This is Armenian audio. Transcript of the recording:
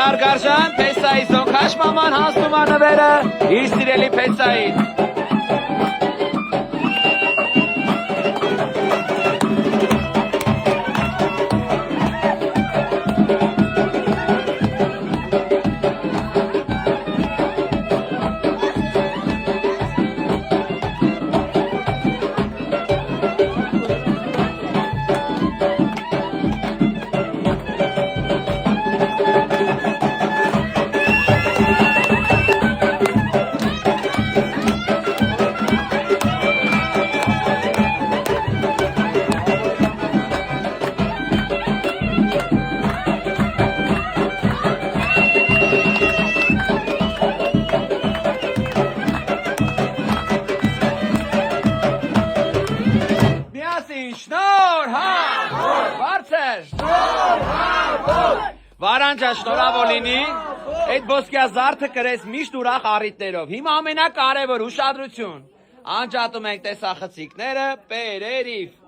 Հարգարժան Փեսայի Զոնքաշ մաման հասնում է նվերը իր սիրելի Փեսային։ Վարանջա շնորհավոր լինի, այդ ոսկյա զարդը կրես միշտ ուրախ առիթներով, հիմա ամենակարևոր ուշադրություն, անջատում ենք տեսախցիկները, պերերիվ։